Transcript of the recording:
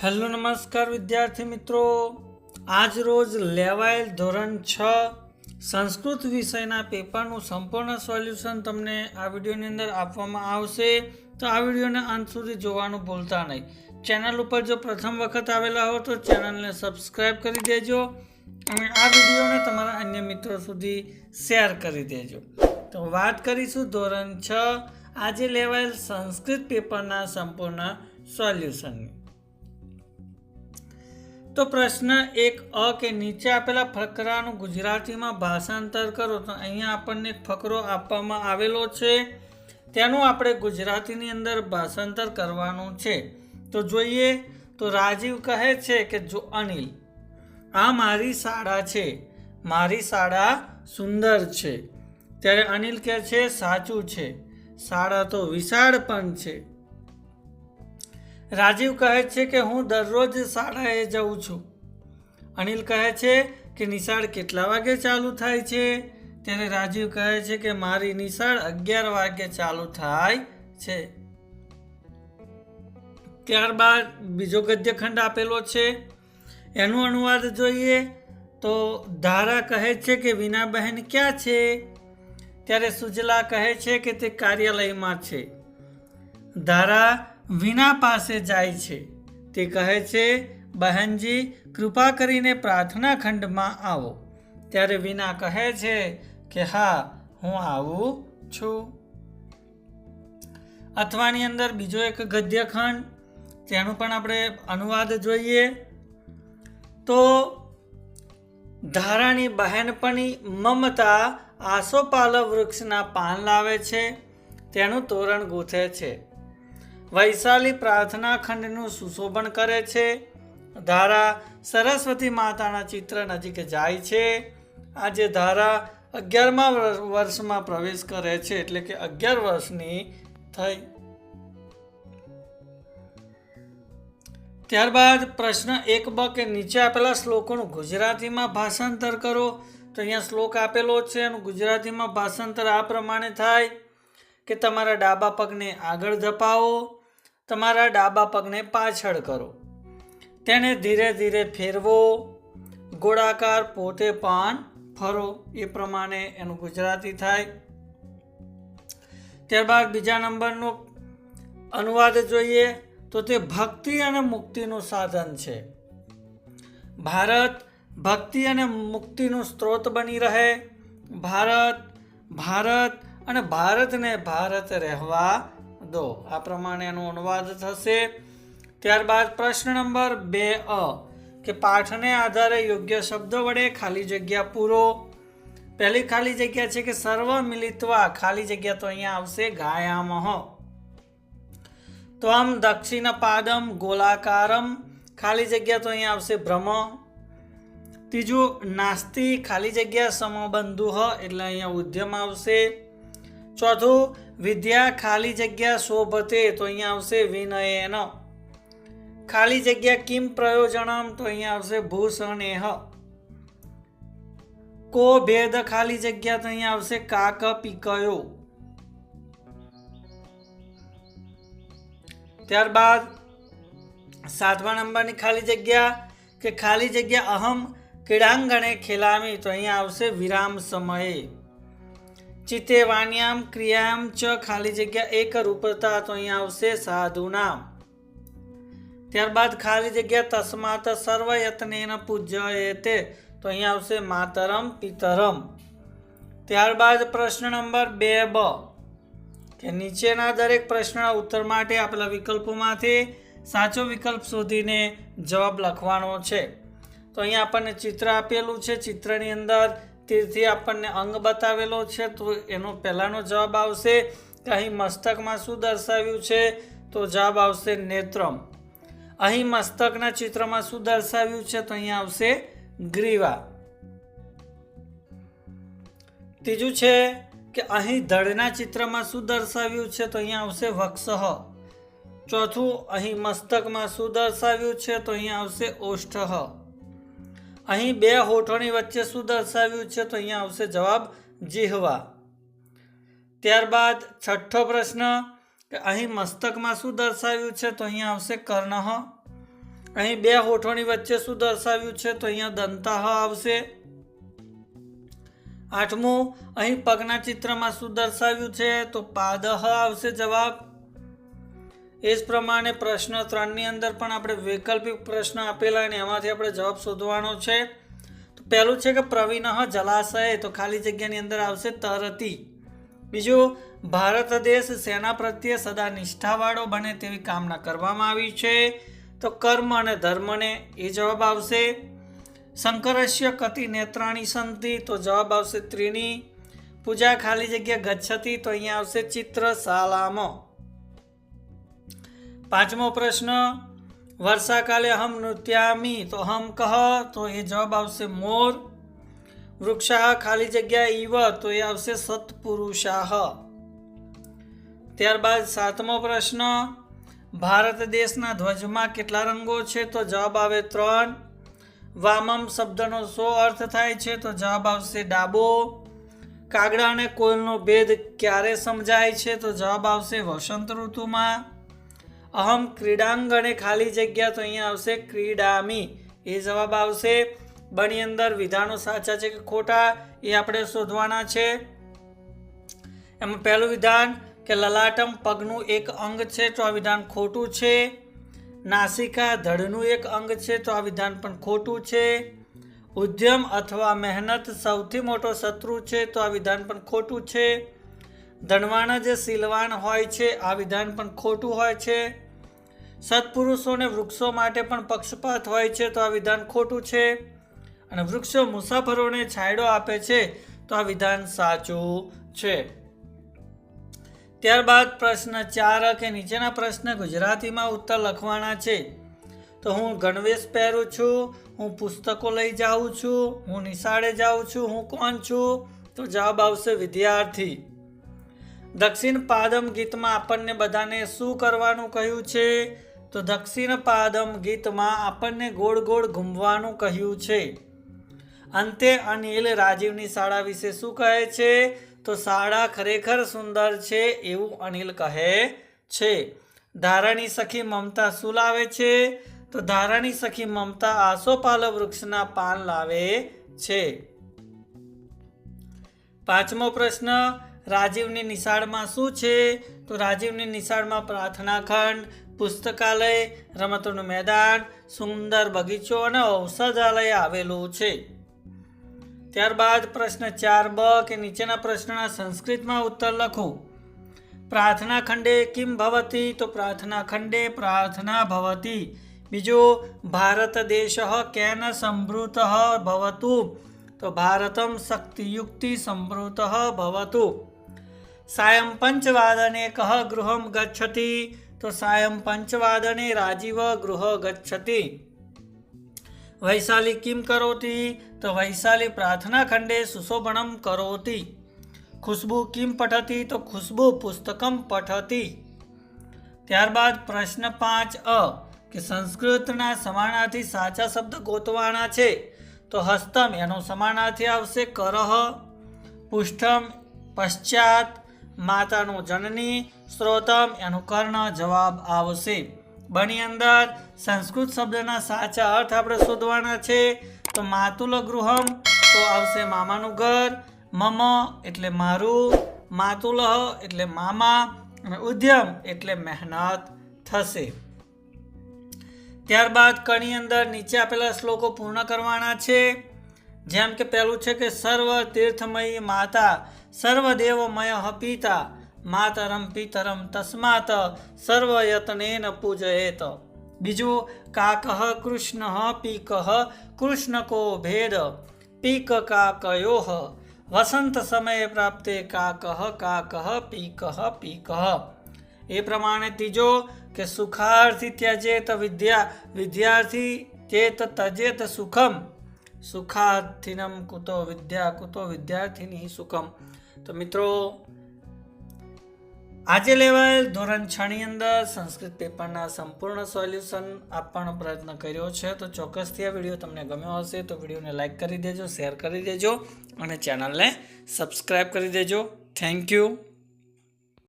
Hello નમસ્કાર વિદ્યાર્થી મિત્રો, આજ રોજ લેવાયેલ ધોરણ 6 સંસ્કૃત વિષયના પેપરનું સંપૂર્ણ સોલ્યુશન તમને આ વિડીયોની અંદર આપવામાં આવશે. તો આ વિડીયોને અંત સુધી જોવાનું ભૂલતા નહીં. ચેનલ ઉપર જો પ્રથમ વખત આવેલા હો તો ચેનલને સબસ્ક્રાઈબ કરી દેજો અને આ વિડીયોને તમારા અન્ય મિત્રો સુધી શેર કરી દેજો. તો વાત કરીશું ધોરણ 6 આજે લેવાયેલ સંસ્કૃત પેપરના સંપૂર્ણ સોલ્યુશનની. તો પ્રશ્ન 1 કે નીચે આપેલા ફકરાનું ગુજરાતીમાં ભાષાંતર કરો. તો અહીંયા આપણને એક ફકરો આપવામાં આવેલો છે, તેનું આપણે ગુજરાતીની અંદર ભાષાંતર કરવાનું છે. તો જોઈએ તો રાજીવ કહે છે કે જો અનિલ, આ મારી શાળા છે, મારી શાળા સુંદર છે. ત્યારે અનિલ કહે છે સાચું છે, શાળા તો વિશાળ પણ છે. રાજીવ કહે છે કે હું દરરોજ શાળાએ જાઉં છું. અનિલ કહે છે કે નિશાળ કેટલા વાગે ચાલુ થાય છે? ત્યારે રાજીવ કહે છે કે મારી નિશાળ 11 વાગે ચાલુ થાય છે. ત્યારબાદ બીજો ગદ્યખંડ આપેલો છે, એનું અનુવાદ જોઈએ તો ધારા કહે છે કે વિનાબહેન ક્યાં છે? ત્યારે સુજલા કહે છે કે તે કાર્યાલયમાં છે. ધારા વિના પાસે જાય છે. તે કહે છે બહેનજી કૃપા કરીને પ્રાર્થના ખંડમાં આવો. ત્યારે વિના કહે છે કે હા હું આવું છું. અથવાની અંદર બીજો એક ગદ્યખંડ, તેનું પણ આપણે અનુવાદ જોઈએ તો ધારાની બહેનપણી મમતા આસોપાલવ વૃક્ષના પાન લાવે છે, તેનું તોરણ ગૂંથે છે. વૈશાલી પ્રાર્થના ખંડનું સુશોભન કરે છે. ધારા સરસ્વતી માતાના ચિત્ર નજીક જાય છે. આજે ધારા 11મા વર્ષમાં પ્રવેશ કરે છે, એટલે કે 11 વર્ષની થઈ. ત્યારબાદ પ્રશ્ન 1b કે નીચે આપેલા શ્લોકોનું ગુજરાતીમાં ભાષાંતર કરો. તો અહીંયા શ્લોક આપેલો છે, એનું ગુજરાતીમાં ભાષાંતર આ પ્રમાણે થાય કે તમારા ડાબા પગને આગળ ધપાવો, તમારા ડાબા પગને પાછળ કરો, તેને ધીરે ધીરે ફેરવો, ગોળાકાર પોતે પણ ફરો. એ પ્રમાણે એનું ગુજરાતી થાય. ત્યારબાદ બીજા નંબરનો અનુવાદ જોઈએ તો તે ભક્તિ અને મુક્તિનું સાધન છે. ભારત ભક્તિ અને મુક્તિનું સ્ત્રોત બની રહે. ભારત ભારત અને ભારતને ભારત રહેવા દો. આ પ્રમાણે એનો અનુવાદ થશે. ત્યારબાદ પ્રશ્ન નંબર 2 કે પાઠને આધારે યોગ્ય શબ્દ વડે ખાલી જગ્યા પૂરો. પહેલી ખાલી જગ્યા છે કે સર્વ મિલિત્વા, ખાલી જગ્યા તો અહીંયા આવશે ગાયામહ. તો આમ દક્ષિણ પાદમ ગોલાકારમ, ખાલી જગ્યા તો અહીંયા આવશે બ્રહ્મ. ત્રીજું નાસ્તિ, ખાલી જગ્યા સમબંધુ એટલે અહીંયા ઉદ્યમ આવશે. ચોથું વિદ્યા, ખાલી જગ્યા શોભતે, તો અહીંયા આવશે વિનયેન. ખાલી જગ્યા કિમ પ્રયોજનમ, તો અહીંયા આવશે ભૂષણેહ. કો ભેદ, ખાલી જગ્યા તો અહીંયા આવશે કાક પીકયો. ત્યારબાદ 7મા નંબરની ખાલી જગ્યા કે ખાલી જગ્યા અહમ ક્રીડાંગણે ખેલામી, તો અહીંયા આવશે વિરામ સમયે. ચિત્તે વાણ્યામ ક્રિયામ ચ, ખાલી જગ્યા એક રૂપતા, તો અહીંયા આવશે સાધુનામ. ત્યારબાદ ખાલી જગ્યા તસ્માત સર્વયત્નેન પૂજ્યતે, તો અહીંયા આવશે માતરમ પિતરમ. ત્યારબાદ પ્રશ્ન નંબર 2b કે નીચેના દરેક પ્રશ્નના ઉત્તર માટે આપેલા વિકલ્પોમાંથી સાચો વિકલ્પ શોધીને જવાબ લખવાનો છે. તો અહીંયા આપણને ચિત્ર આપેલું છે, ચિત્રની અંદર તીરથી આપણને અંગ બતાવેલો છે. તો એનો પહેલાનો જવાબ આવશે કે અહીં મસ્તકમાં શું દર્શાવ્યું છે? તો જવાબ આવશે નેત્રમ. અહીં મસ્તકના ચિત્રમાં શું દર્શાવ્યું છે? તો અહીંયા આવશે ગ્રીવા. ત્રીજું છે કે અહીં ધડના ચિત્રમાં શું દર્શાવ્યું છે? તો અહીંયા આવશે વક્ષઃ. ચોથું અહીં મસ્તકમાં શું દર્શાવ્યું છે? તો અહીંયા આવશે ઓષ્ઠઃ. અહીં બે હોઠોની વચ્ચે શું દર્શાવ્યું છે? તો અહીંયા આવશે જવાબ જીહવા. ત્યારબાદ છઠ્ઠો પ્રશ્ન કે અહીં મસ્તકમાં શું દર્શાવ્યું છે? તો અહીંયા આવશે કર્ણઃ. અહીં બે હોઠોની વચ્ચે શું દર્શાવ્યું છે? તો અહીંયા દંતાહ આવશે. 8મું, અહીં પગના ચિત્રમાં શું દર્શાવ્યું છે? તો પાદહ આવશે જવાબ. એ જ પ્રમાણે પ્રશ્ન 3 ની અંદર પણ આપણે વૈકલ્પિક પ્રશ્ન આપેલા અને એમાંથી આપણે જવાબ શોધવાનો છે. તો પહેલું છે કે પ્રવીણઃ જલાશય, તો ખાલી જગ્યાની અંદર આવશે તરતી. બીજું, ભારત દેશ સેના પ્રત્યે સદા નિષ્ઠાવાળો બને તેવી કામના કરવામાં આવી છે, તો કર્મ અને ધર્મને, એ જવાબ આવશે. શંકરસ્ય કતિ નેત્રાણી સંતિ, તો જવાબ આવશે ત્રીણી. પૂજા ખાલી જગ્યા ગચ્છતિ, તો અહીંયા આવશે ચિત્રશાલામાં. 5મો પ્રશ્ન, વર્ષાકાલે હમ નૃત્યામી, તો હમ કહ, તો એ જવાબ આવશે મોર. વૃક્ષાહ ખાલી જગ્યા ઈવ, તો એ આવશે સત્પુરુષાહ. ત્યારબાદ 7મો પ્રશ્ન, ભારત દેશના ધ્વજમાં કેટલા રંગો છે? તો જવાબ આવે 3. વામમ શબ્દનો શું અર્થ થાય છે? તો જવાબ આવશે ડાબો. કાગડા અને કોયલનો ભેદ ક્યારે સમજાય છે? તો જવાબ આવશે વસંત ઋતુમાં. અહમ ક્રીડાંગણે ખાલી જગ્યા, તો અહીંયા આવશે ક્રીડામી, એ જવાબ આવશે. બની અંદર વિધાનો સાચા છે કે ખોટા એ આપણે શોધવાના છે. એમાં પહેલું વિધાન કે લલાટમ પગનું એક અંગ છે, તો આ વિધાન ખોટું છે. નાસિકા ધડનું એક અંગ છે, તો આ વિધાન પણ ખોટું છે. ઉદ્યમ અથવા મહેનત સૌથી મોટો શત્રુ છે, તો આ વિધાન પણ ખોટું છે. ધનવાન જે શીલવાન હોય છે, આ વિધાન પણ ખોટું હોય છે. સત્પુરુષોને વૃક્ષો માટે પણ પક્ષપાત હોય છે, તો આ વિધાન ખોટું છે. અને વૃક્ષો મુસાફરોને છાંયડો આપે છે, તો આ વિધાન સાચું છે. ત્યારબાદ પ્રશ્ન 4 કે નીચેના પ્રશ્ન ગુજરાતીમાં ઉત્તર લખવાના છે. તો હું ગણવેશ પહેરું છું, હું પુસ્તકો લઈ જાઉં છું, હું નિશાળે જાઉં છું, હું કોણ છું? તો જવાબ આવશે વિદ્યાર્થી. દક્ષિણ પાદમ ગીતમાં આપણને બધાને શું કરવાનું કહ્યું છે? તો દક્ષિણ પાદમ ગીતમાં આપણને ગોળ ગોળ ઘૂમવાનું કહ્યું છે. અંતે અનિલ રાજીવની શાળા વિશે શું કહે છે? તો શાળા ખરેખર સુંદર છે એવું અનિલ કહે છે. ધારાની સખી મમતા શું લાવે છે? તો ધારાની સખી મમતા આસોપાલવ વૃક્ષના પાન લાવે છે. 5મો પ્રશ્ન, રાજીવની નિશાળમાં શું છે? તો રાજીવની નિશાળમાં પ્રાર્થના ખંડ, પુસ્તકાલય, રમતોનું મેદાન, સુંદર બગીચો અને ઔષધાલય આવેલું છે. ત્યારબાદ પ્રશ્ન 4બ કે નીચેના પ્રશ્નના સંસ્કૃતમાં ઉત્તર લખો. પ્રાર્થના ખંડે કિમ ભવતી? તો પ્રાર્થના ખંડે પ્રાર્થના ભવતી. બીજું, ભારત દેશ કેન સંભૃત ભવતુ? તો ભારતમ શક્તિયુક્તિ સંભૃત ભવતુ. સાયં પંચવાદને કહ ગૃહમ ગચ્છતિ? તો સાયં પંચવાદને રાજીવ ગૃહ ગચ્છતિ. વૈશાલી કિમ કરોતિ? તો વૈશાલી પ્રાર્થના ખંડે સુશોભનમ કરોતિ. ખુશ્બુ કિમ પઠતી? તો ખુશ્બુ પુસ્તકમ પઠતી. ત્યારબાદ પ્રશ્ન 5a કે સંસ્કૃતના સમાનાર્થી સાચા શબ્દ ગોતવાના છે. તો હસ્તમ એનો સમાનાર્થી આવશે કરહ. પુષ્ઠમ પશ્ચાત, માતાનો જનની, શ્રોતમ એનું કર્ણ જવાબ આવશે. બની અંદર સંસ્કૃત શબ્દના સાચા અર્થ આપણે શોધવાના છે. તો માતુલ ગૃહમ, તો આવશે મામાનું ઘર. મમ એટલે મારું, માતુલહ એટલે મામા, અને ઉદ્યમ એટલે મહેનત થશે. ત્યારબાદ કની અંદર નીચે આપેલા શ્લોકો પૂર્ણ કરવાના છે. જેમ કે પહેલું છે કે સર્વ તીર્થમયી માતા સર્વદેવમય પિતા માતરમ પિતરમ તસ્માત સર્વયતનેન પૂજયેત. બીજું, કાકઃ કૃષ્ણ પીકઃ કૃષ્ણકો ભેદ પીક કાકયોઃ વસંત સમયે પ્રાપ્તે કાકઃ કાકઃ પીકઃ પીકઃ. એ પ્રમાણે ત્રીજો કે સુખાર્થી ત્યજેત વિદ્યા વિદ્યાર્થી ચેત તજેત સુખમ સુખાર્થિનમ કુતો વિદ્યા કુતો વિદ્યાર્થિની સુખમ. તો મિત્રો, આજે લેવાયેલ ધોરણ 6 ની અંદર સંસ્કૃત પેપરના સંપૂર્ણ સોલ્યુશન આપવાનો પ્રયત્ન કર્યો છે. તો ચોક્કસથી આ વિડીયો તમને ગમ્યો હશે તો વિડીયોને લાઇક કરી દેજો, શેર કરી દેજો અને ચેનલને સબસ્ક્રાઈબ કરી દેજો. Thank you.